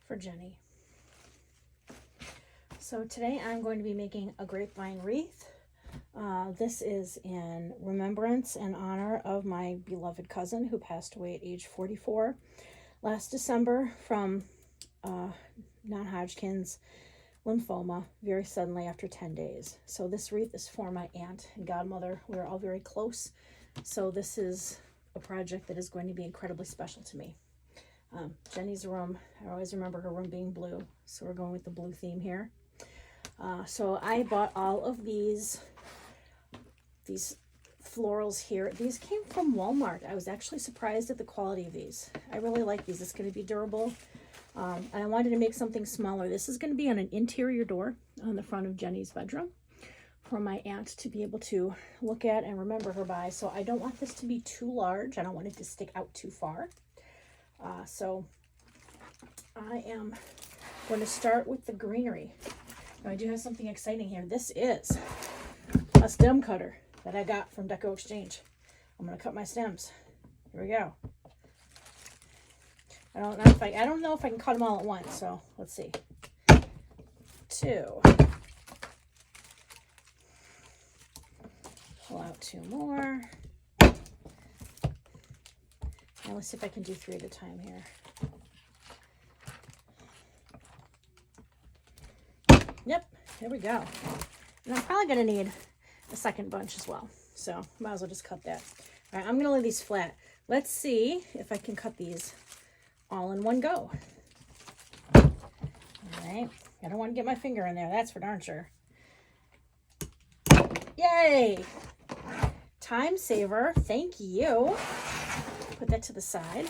for Jenny. So today I'm going to be making a grapevine wreath. This is in remembrance and honor of my beloved cousin who passed away at age 44 last December from non-Hodgkin's lymphoma very suddenly after 10 days. So this wreath is for my aunt and godmother. We're all very close. So this is a project that is going to be incredibly special to me. Jenny's room, I always remember her room being blue. So we're going with the blue theme here. So I bought all of these florals here. These came from Walmart. I was actually surprised at the quality of these. I really like these. It's going to be durable. And I wanted to make something smaller. This is going to be on an interior door on the front of Jenny's bedroom for my aunt to be able to look at and remember her by. So I don't want this to be too large. I don't want it to stick out too far. So I am going to start with the greenery. Now I do have something exciting here. This is a stem cutter that I got from Decor Exchange. I'm going to cut my stems. Here we go. I don't know if I can cut them all at once, so let's see. 2. Pull out 2 more. Now let's see if I can do 3 at a time here. Yep, here we go. And I'm probably going to need a second bunch as well. So might as well just cut that. All right, I'm going to lay these flat. Let's see if I can cut these all in one go. All right, I don't want to get my finger in there. That's for darn sure. Yay! Time saver. Thank you. Put that to the side.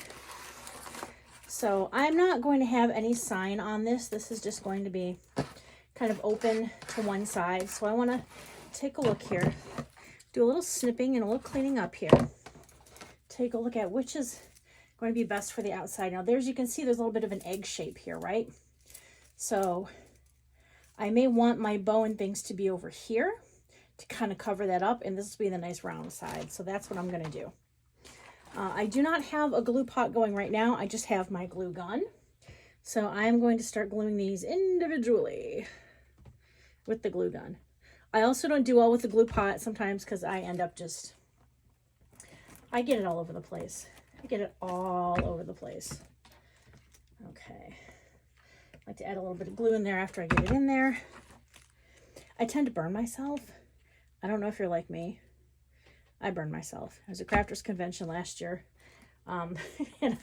So I'm not going to have any sign on this. This is just going to be kind of open to one side. So I want to take a look here, do a little snipping and a little cleaning up here. Take a look at which is going to be best for the outside. Now you can see there's a little bit of an egg shape here, right? So I may want my bow and things to be over here to kind of cover that up, and this will be the nice round side. So that's what I'm going to do. I do not have a glue pot going right now. I just have my glue gun. So I'm going to start gluing these individually with the glue gun. I also don't do well with the glue pot sometimes because I end up I get it all over the place. Okay. I like to add a little bit of glue in there after I get it in there. I tend to burn myself. I don't know if you're like me. I burn myself. I was at Crafters Convention last year. And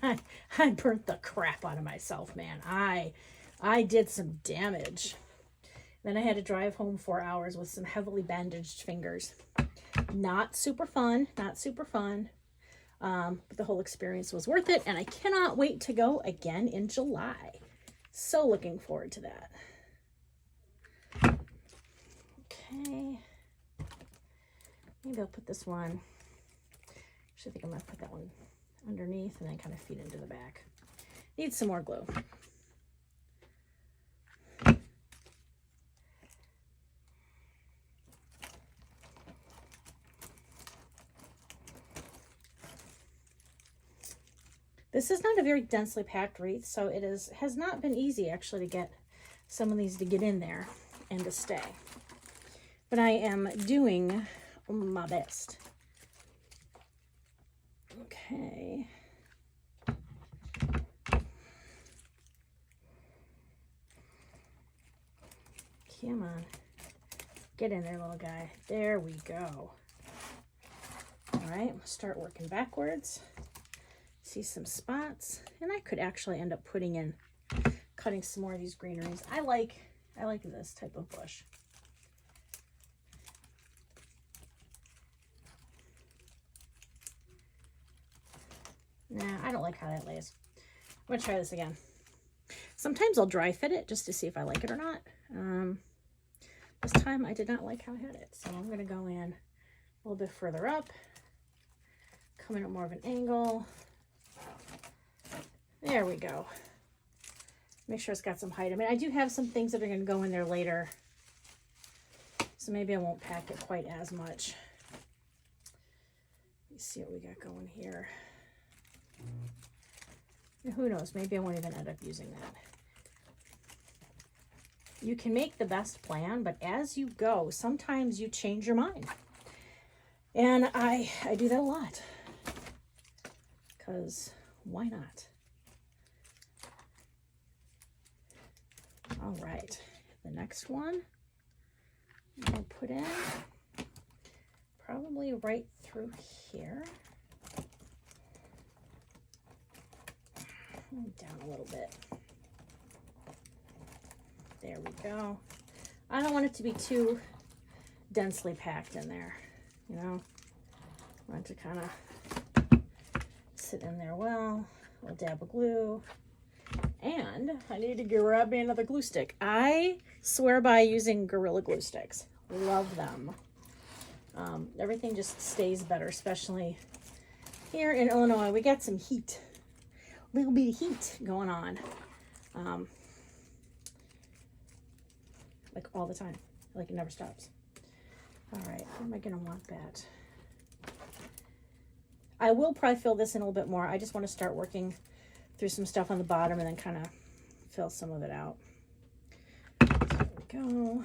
I burnt the crap out of myself, man. I did some damage. Then I had to drive home 4 hours with some heavily bandaged fingers. Not super fun, not super fun. But the whole experience was worth it, and I cannot wait to go again in July. So looking forward to that. Okay. Maybe I'll put this one. Actually, I think I'm going to put that one underneath and then kind of feed into the back. Need some more glue. This is not a very densely packed wreath, so it has not been easy actually to get some of these to get in there and to stay. But I am doing my best. Okay. Come on. Get in there, little guy. There we go. All right, we'll start working backwards. See some spots, and I could actually end up cutting some more of these greeneries. I like this type of bush. Nah, I don't like how that lays. I'm gonna try this again. Sometimes I'll dry fit it just to see if I like it or not. This time I did not like how I had it, so I'm gonna go in a little bit further up, come in at more of an angle. There we go. Make sure it's got some height. I mean, I do have some things that are going to go in there later, so maybe I won't pack it quite as much. Let me see what we got going here. And who knows, maybe I won't even end up using that. you can make the best plan, but as you go, sometimes you change your mind. And I do that a lot, because why not? All right, the next one I'll put in probably right through here. Down a little bit. There we go. I don't want it to be too densely packed in there, you know. I want it to kind of sit in there well. A little dab of glue. And I need to grab me another glue stick. I swear by using Gorilla Glue sticks. Love them. Everything just stays better, especially here in Illinois. We got some heat. A little bit of heat going on. Like all the time. Like it never stops. All right, where am I going to want that? I will probably fill this in a little bit more. I just want to start working through some stuff on the bottom and then kind of fill some of it out. There we go.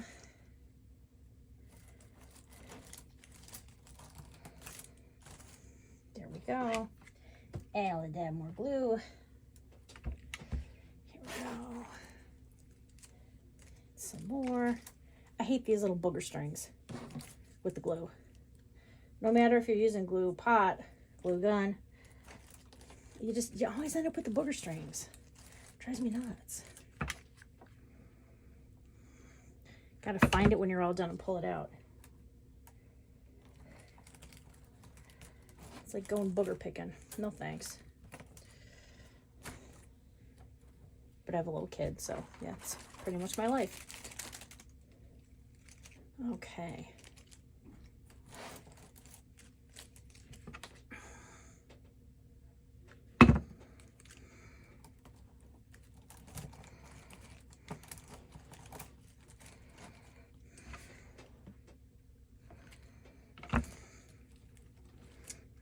There we go. And I'll add more glue. Here we go. Some more. I hate these little booger strings with the glue. No matter if you're using glue pot, glue gun, you always end up with the booger strings. It drives me nuts. Gotta find it when you're all done and pull it out. It's like going booger picking. No thanks. But I have a little kid, so yeah, it's pretty much my life. Okay.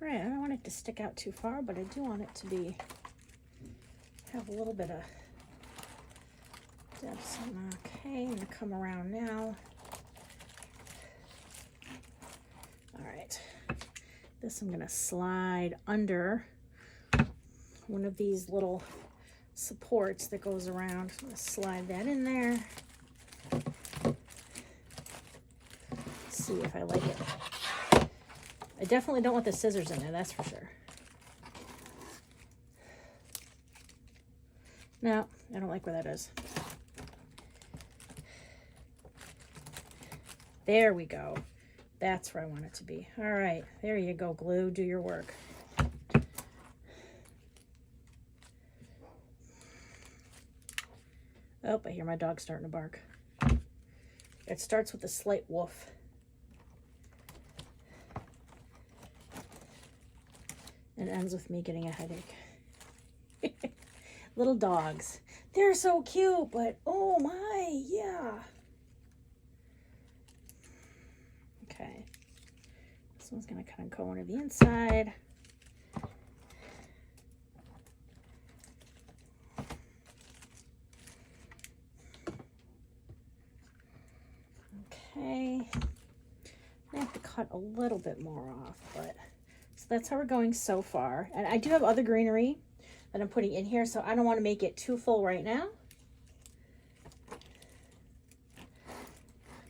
Right, I don't want it to stick out too far, but I do want it to have a little bit of depth. Okay, I'm gonna come around now. All right, this I'm gonna slide under one of these little supports that goes around. I'm gonna slide that in there. See if I like it. I definitely don't want the scissors in there, that's for sure. No, I don't like where that is. There we go. That's where I want it to be. All right, there you go, glue, do your work. Oh, I hear my dog starting to bark. It starts with a slight woof. And ends with me getting a headache. Little dogs. They're so cute, but oh my, yeah. Okay. This one's going to kind of go into the inside. Okay. I have to cut a little bit more off, but so that's how we're going so far. And I do have other greenery that I'm putting in here, so I don't want to make it too full right now.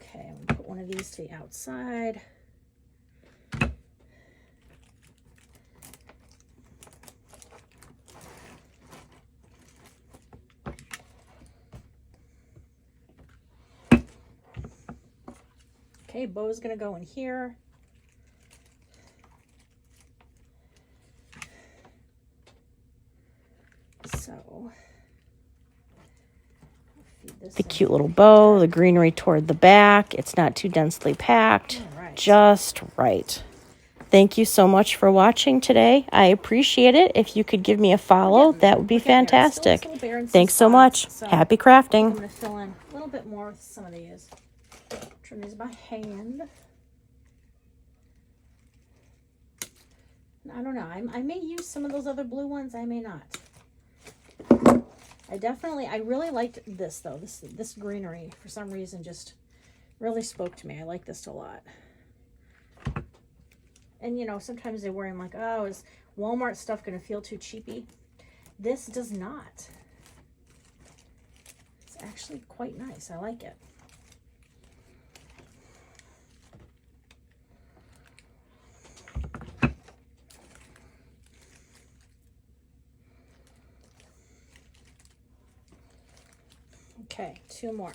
Okay, I'm going to put one of these to the outside. Okay, bow's going to go in here. So, the cute little bow, the greenery toward the back. It's not too densely packed, right. Just right. Thank you so much for watching today. I appreciate it. If you could give me a follow, that would be fantastic. Thanks so much. So happy crafting. I'm going to fill in a little bit more with some of these. Trim these by hand. I don't know. I may use some of those other blue ones. I may not. I really liked this though. This greenery for some reason just really spoke to me. I like this a lot. And you know, sometimes they worry, I'm like, oh, is Walmart stuff going to feel too cheapy? This does not. It's actually quite nice. I like it. Okay, 2 more.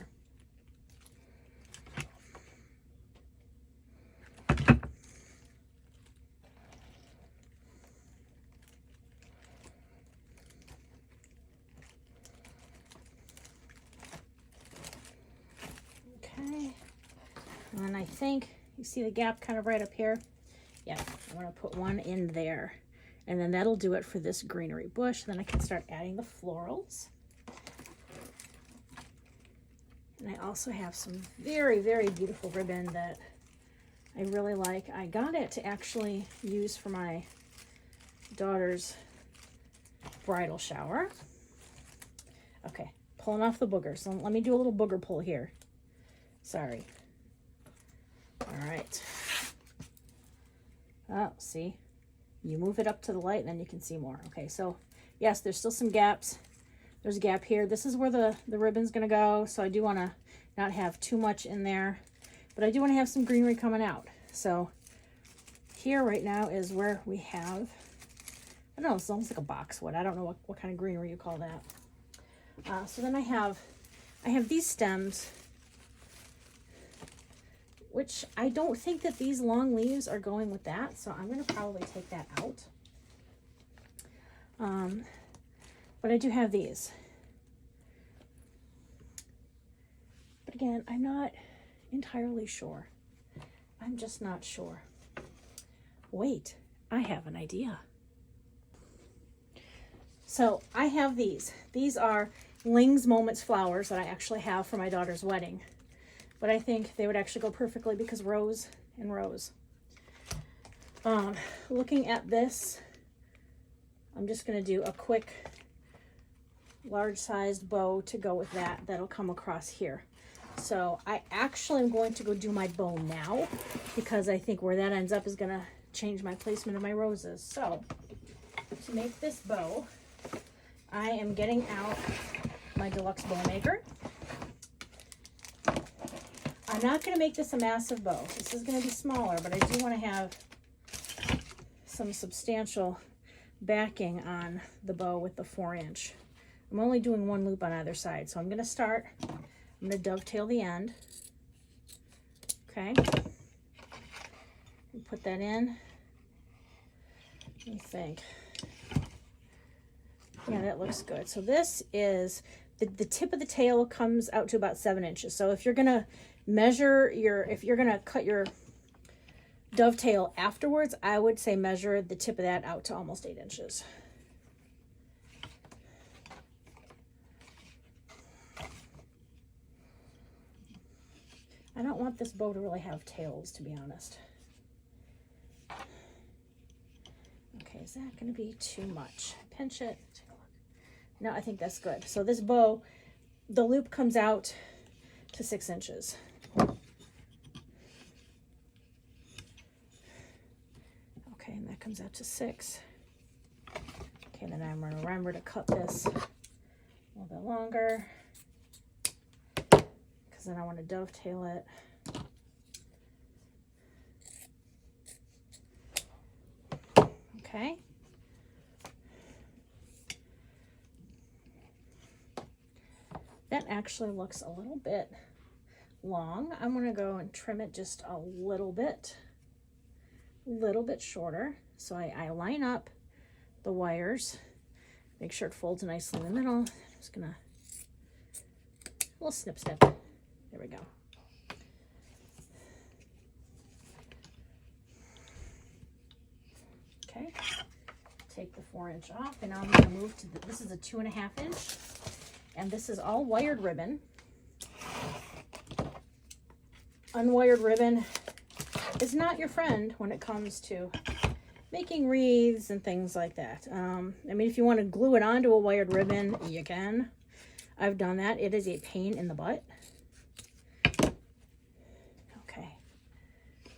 Okay, and I think you see the gap kind of right up here. Yeah, I'm going to put one in there, and then that'll do it for this greenery bush. Then I can start adding the florals. And I also have some very, very beautiful ribbon that I really like. I got it to actually use for my daughter's bridal shower. Okay, pulling off the boogers. So let me do a little booger pull here. Sorry. All right. Oh, see? You move it up to the light and then you can see more. Okay, so yes, there's still some gaps. There's a gap here. This is where the ribbon's going to go, so I do want to not have too much in there, but I do want to have some greenery coming out. So here right now is where we have, I don't know, it's almost like a boxwood. I don't know what kind of greenery you call that. So then I have these stems, which I don't think that these long leaves are going with that, so I'm going to probably take that out. But I do have these. But again, I'm not entirely sure. I'm just not sure. Wait, I have an idea. So I have these. These are Ling's Moments flowers that I actually have for my daughter's wedding. But I think they would actually go perfectly because rose and rose. Looking at this, I'm just going to do a quick large-sized bow to go with that. That'll come across here. So I actually am going to go do my bow now because I think where that ends up is going to change my placement of my roses. So to make this bow, I am getting out my deluxe bow maker. I'm not going to make this a massive bow. This is going to be smaller, but I do want to have some substantial backing on the bow with the 4-inch. I'm only doing 1 loop on either side, so I'm going to start. I'm going to dovetail the end. Okay. And put that in. Let me think. Yeah, that looks good. So this is, the tip of the tail comes out to about 7 inches. So if you're going to measure if you're going to cut your dovetail afterwards, I would say measure the tip of that out to almost 8 inches. I don't want this bow to really have tails, to be honest. Okay, is that going to be too much? Pinch it. Take a look. No, I think that's good. So this bow, the loop comes out to 6 inches. Okay, and that comes out to 6. Okay, then I'm going to remember to cut this a little bit longer, because then I want to dovetail it. Okay. That actually looks a little bit long. I'm going to go and trim it just a little bit shorter. So I line up the wires, make sure it folds nicely in the middle. I'm just going to, a little snip. There we go. Okay, take the 4-inch off, and now I'm going to move to this is a 2.5 inch, and this is all wired ribbon. Unwired ribbon is not your friend when it comes to making wreaths and things like that. I mean, if you want to glue it onto a wired ribbon, you can, I've done that. It is a pain in the butt. Okay,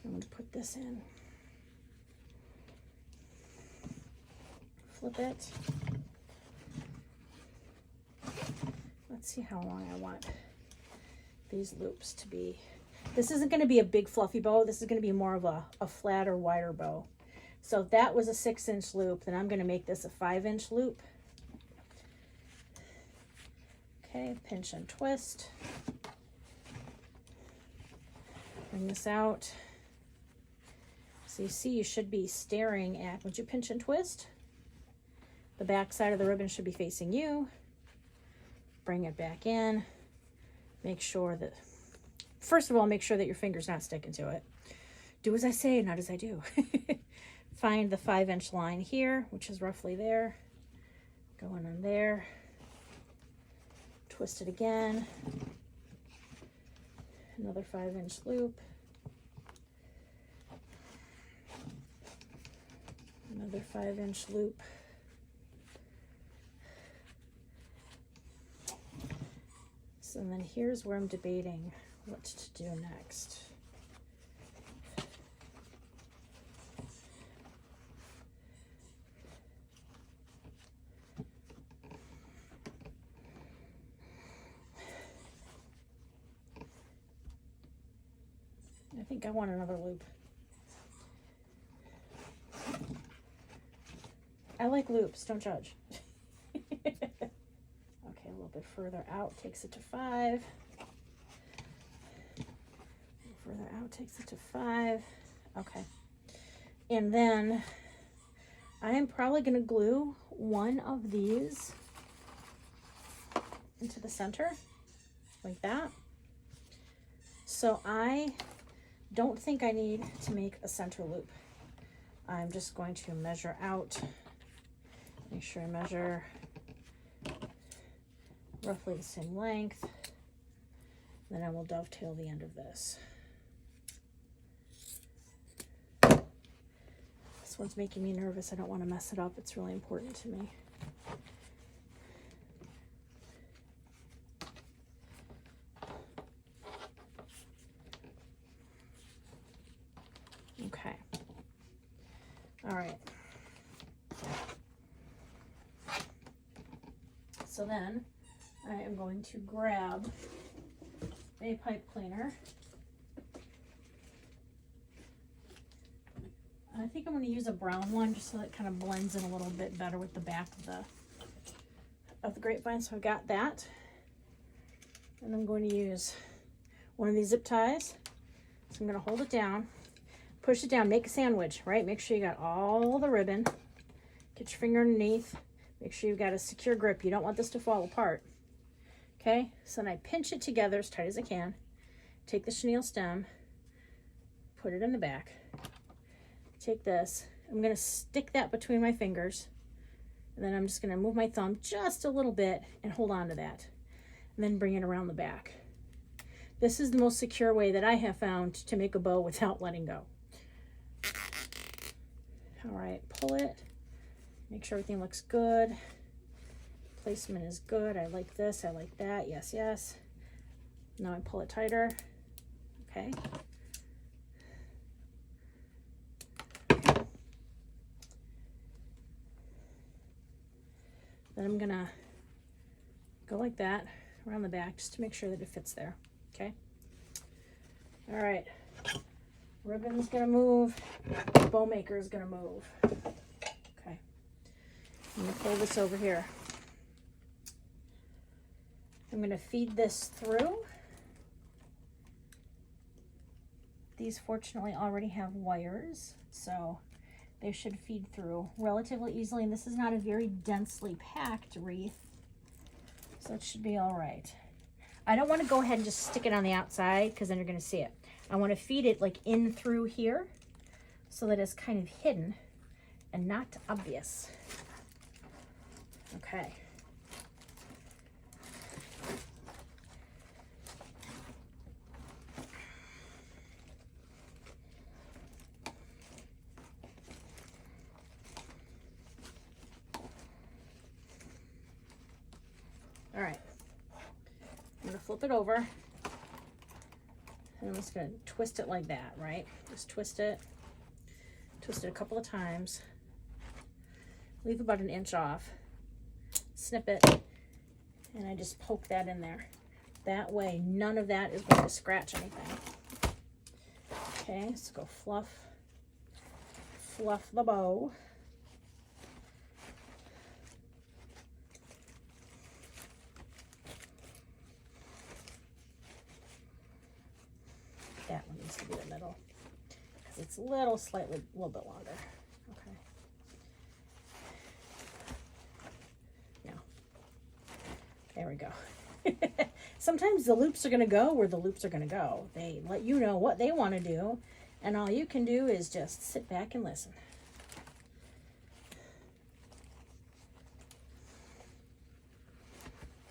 I'm going to put this in. Flip it. Let's see how long I want these loops to be. This isn't going to be a big fluffy bow. This is going to be more of a flatter, wider bow. So if that was a 6-inch loop, then I'm going to make this a 5-inch loop. Okay, pinch and twist. Bring this out. So you see, you should be staring at, would you pinch and twist? The back side of the ribbon should be facing you. Bring it back in. Make sure that, first of all, make sure that your finger's not sticking to it. Do as I say, not as I do. Find the 5-inch line here, which is roughly there. Go in on there. Twist it again. Another 5-inch loop. Another 5-inch loop. So then here's where I'm debating what to do next. I think I want another loop. I like loops, don't judge. Okay, a little bit further out takes it to 5. A little further out takes it to 5. Okay. And then I am probably going to glue one of these into the center like that. So I don't think I need to make a center loop. I'm just going to measure out, make sure I measure roughly the same length. Then I will dovetail the end of this. This one's making me nervous. I don't want to mess it up. It's really important to me. Okay. All right. So then I am going to grab a pipe cleaner. I think I'm going to use a brown one just so that it kind of blends in a little bit better with the back of the grapevine. So I've got that. And I'm going to use one of these zip ties. So I'm going to hold it down, push it down, make a sandwich, right? Make sure you got all the ribbon. Get your finger underneath. Make sure you've got a secure grip. You don't want this to fall apart. Okay, so then I pinch it together as tight as I can. Take the chenille stem, put it in the back. Take this, I'm gonna stick that between my fingers, and then I'm just gonna move my thumb just a little bit and hold on to that, and then bring it around the back. This is the most secure way that I have found to make a bow without letting go. All right, pull it, make sure everything looks good. Placement is good. I like this, I like that, yes, yes. Now I pull it tighter, okay. Then I'm gonna go like that around the back just to make sure that it fits there, okay? All right, ribbon's gonna move, bow maker is gonna move. Okay, I'm gonna pull this over here. I'm gonna feed this through. These fortunately already have wires, so they should feed through relatively easily, and this is not a very densely packed wreath, so it should be all right. I don't want to go ahead and just stick it on the outside because then you're going to see it. I want to feed it like in through here so that it's kind of hidden and not obvious. Okay. All right, flip it over. And I'm just going to twist it like that, right? Just twist it a couple of times. Leave about an inch off. Snip it, and I just poke that in there. That way, none of that is going to scratch anything. Okay, let's go fluff the bow. That one needs to be the middle because it's a little bit longer. Okay. Now, there we go. Sometimes the loops are going to go where the loops are going to go. They let you know what they want to do, and all you can do is just sit back and listen.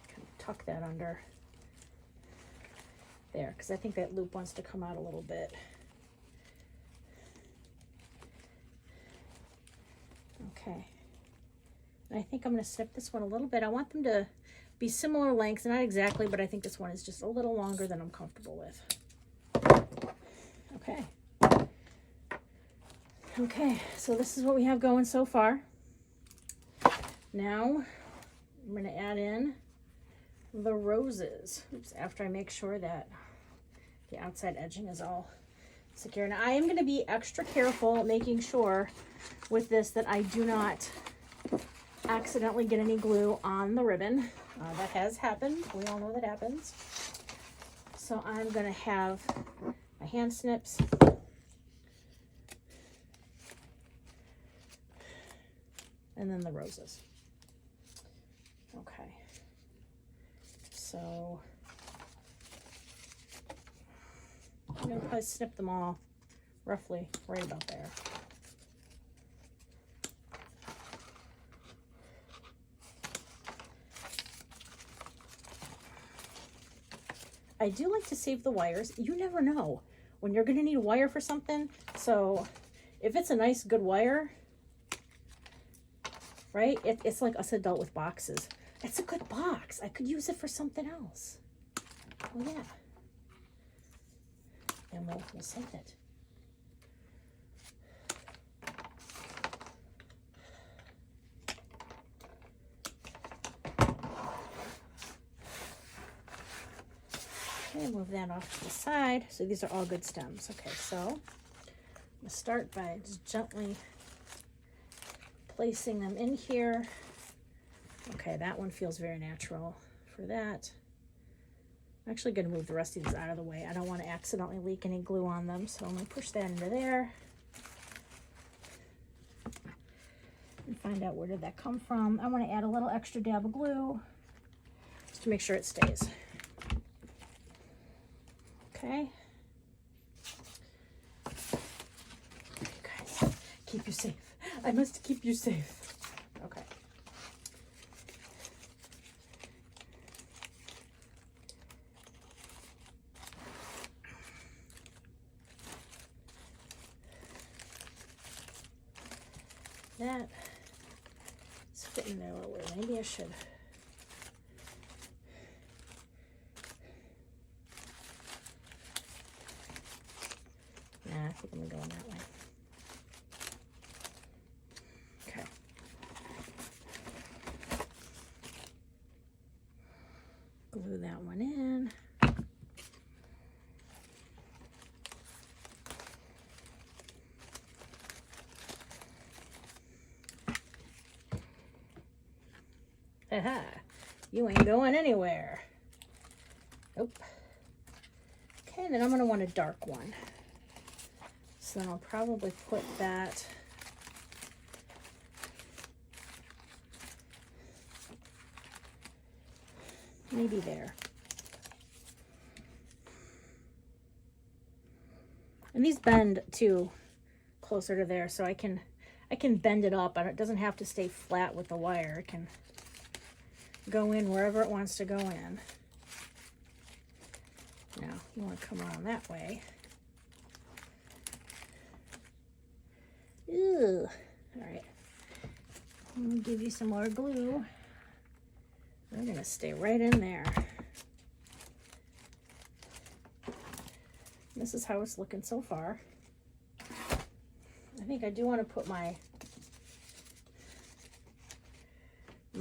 Kind of tuck that under there, because I think that loop wants to come out a little bit. Okay. And I think I'm going to snip this one a little bit. I want them to be similar lengths, not exactly, but I think this one is just a little longer than I'm comfortable with. Okay. Okay, so this is what we have going so far. Now I'm going to add in the roses. Oops, after I make sure that the outside edging is all secure. Now I am going to be extra careful making sure with this that I do not accidentally get any glue on the ribbon. That has happened. We all know that happens. So I'm going to have my hand snips. And then the roses. Okay. So I'm going to probably snip them all roughly right about there. I do like to save the wires. You never know when you're going to need a wire for something. So if it's a nice, good wire, right? It's like us adult with boxes. It's a good box. I could use it for something else. Oh, yeah. And we'll save it. Okay, move that off to the side. So these are all good stems. Okay, so I'm going to start by just gently placing them in here. Okay, that one feels very natural for that. I'm actually going to move the rest of these out of the way. I don't want to accidentally leak any glue on them, so I'm going to push that into there. And find out where did that come from. I want to add a little extra dab of glue just to make sure it stays. Okay. You guys, keep you safe. I must keep you safe. Okay. That is fitting there a little weird. Maybe I should. Nah, I think I'm going that way. Okay. Glue that one in. Haha, you ain't going anywhere. Nope. Okay, then I'm going to want a dark one. So then I'll probably put that maybe there. And these bend too closer to there, so I can bend it up, and it doesn't have to stay flat with the wire. It can go in wherever it wants to go in. Now you want to come around that way. Ew. All right. I'm gonna give you some more glue. We're gonna stay right in there. This is how it's looking so far. I think I do want to put my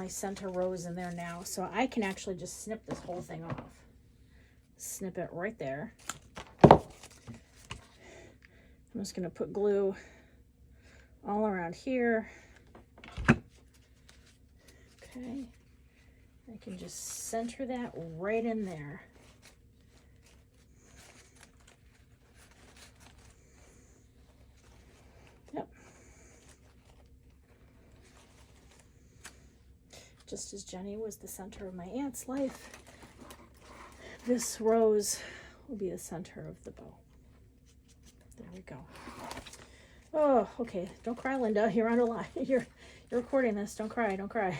center rose in there now, so I can actually just snip this whole thing off. Snip it right there. I'm just going to put glue all around here. Okay. I can just center that right in there. Yep. Just as Jenny was the center of my aunt's life, this rose will be the center of the bow. There we go. Oh, okay. Don't cry, Linda. You're on a line. You're recording this. Don't cry. Don't cry.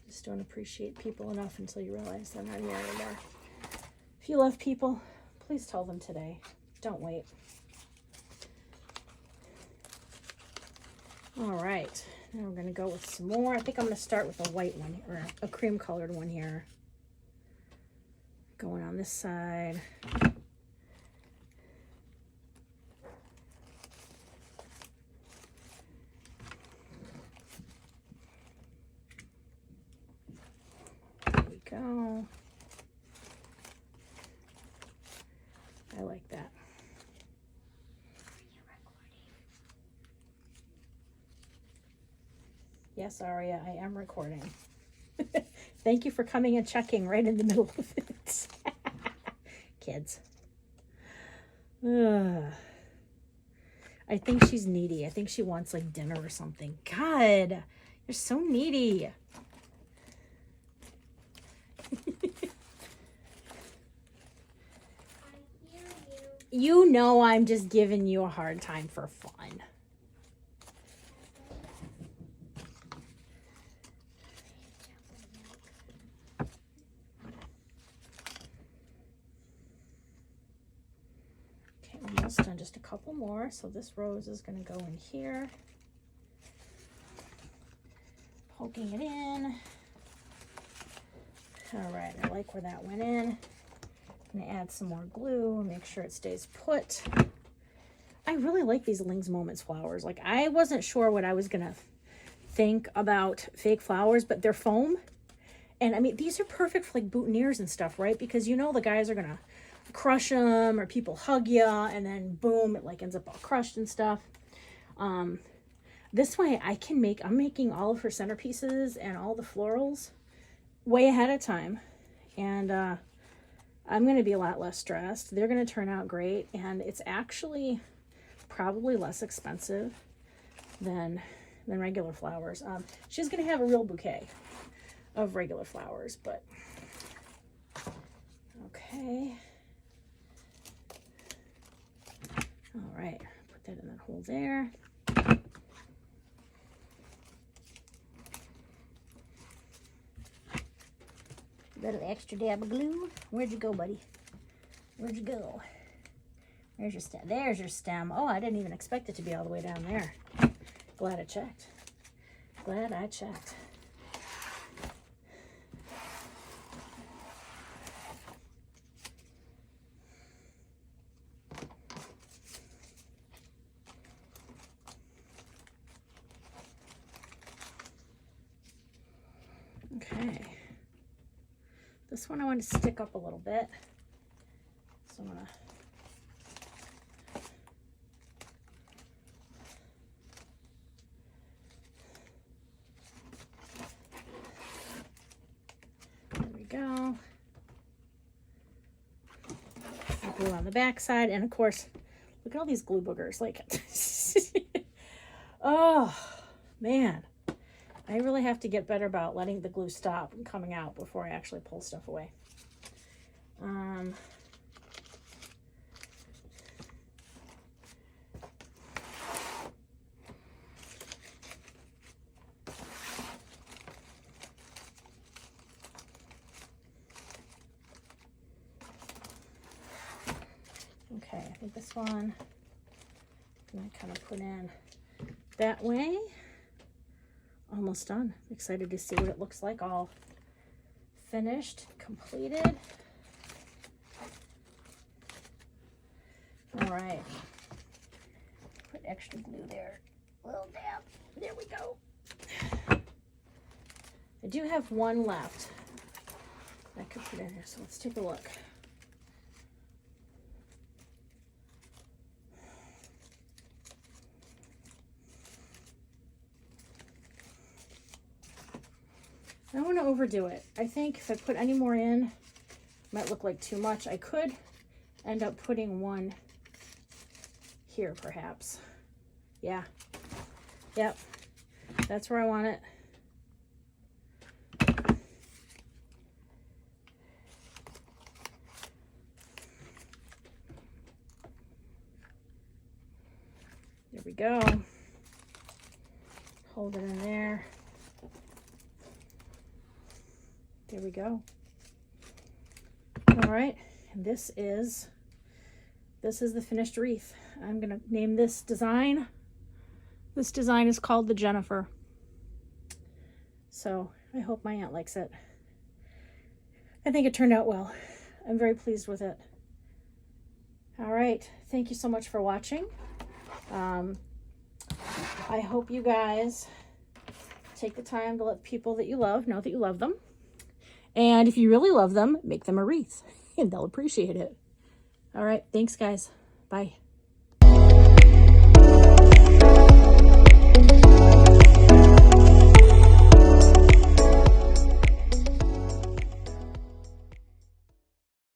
Just don't appreciate people enough until you realize they're not here anymore. If you love people, please tell them today. Don't wait. All right. Now we're going to go with some more. I think I'm going to start with a white one, or a cream colored one here. Going on this side. There we go. I like that. Yes, Aria, I am recording. Thank you for coming and checking right in the middle of it. Kids. Ugh. I think she's needy. I think she wants like dinner or something. God, you're so needy. You know I'm just giving you a hard time for fun. Almost done, just a couple more. So this rose is going to go in here. Poking it in. All right, I like where that went in. I'm going to add some more glue and make sure it stays put. I really like these Ling's Moments flowers. Like, I wasn't sure what I was going to think about fake flowers, but they're foam. And I mean, these are perfect for like boutonnieres and stuff, right? Because you know the guys are going to crush them, or people hug you, and then boom, it like ends up all crushed and stuff. This way I'm making all of her centerpieces and all the florals way ahead of time, and I'm going to be a lot less stressed. They're going to turn out great, and it's actually probably less expensive than regular flowers. She's going to have a real bouquet of regular flowers, but okay. All right, put that in that hole there. Got an extra dab of glue. Where'd you go, buddy? Where'd you go? There's your stem. There's your stem. Oh, I didn't even expect it to be all the way down there. Glad I checked. Glad I checked. Okay, this one I want to stick up a little bit, so I'm gonna there we go. Glue on the back side, and of course, look at all these glue boogers. Like, oh man. I really have to get better about letting the glue stop and coming out before I actually pull stuff away. Okay, I think this one I'm gonna kind of put in that way. Almost done. Excited to see what it looks like all finished, completed. All right. Put extra glue there. A little dab. There we go. I do have one left I could put in here, so let's take a look. I don't want to overdo it. I think if I put any more in, it might look like too much. I could end up putting one here, perhaps. Yeah. Yep. That's where I want it. There we go. Hold it in there. There we go. All right, and this is the finished wreath. I'm gonna name this design. This design is called the Jennifer. So I hope my aunt likes it. I think it turned out well. I'm very pleased with it. All right, thank you so much for watching. I hope you guys take the time to let people that you love know that you love them. And if you really love them, make them a wreath and they'll appreciate it. All right, thanks guys. Bye.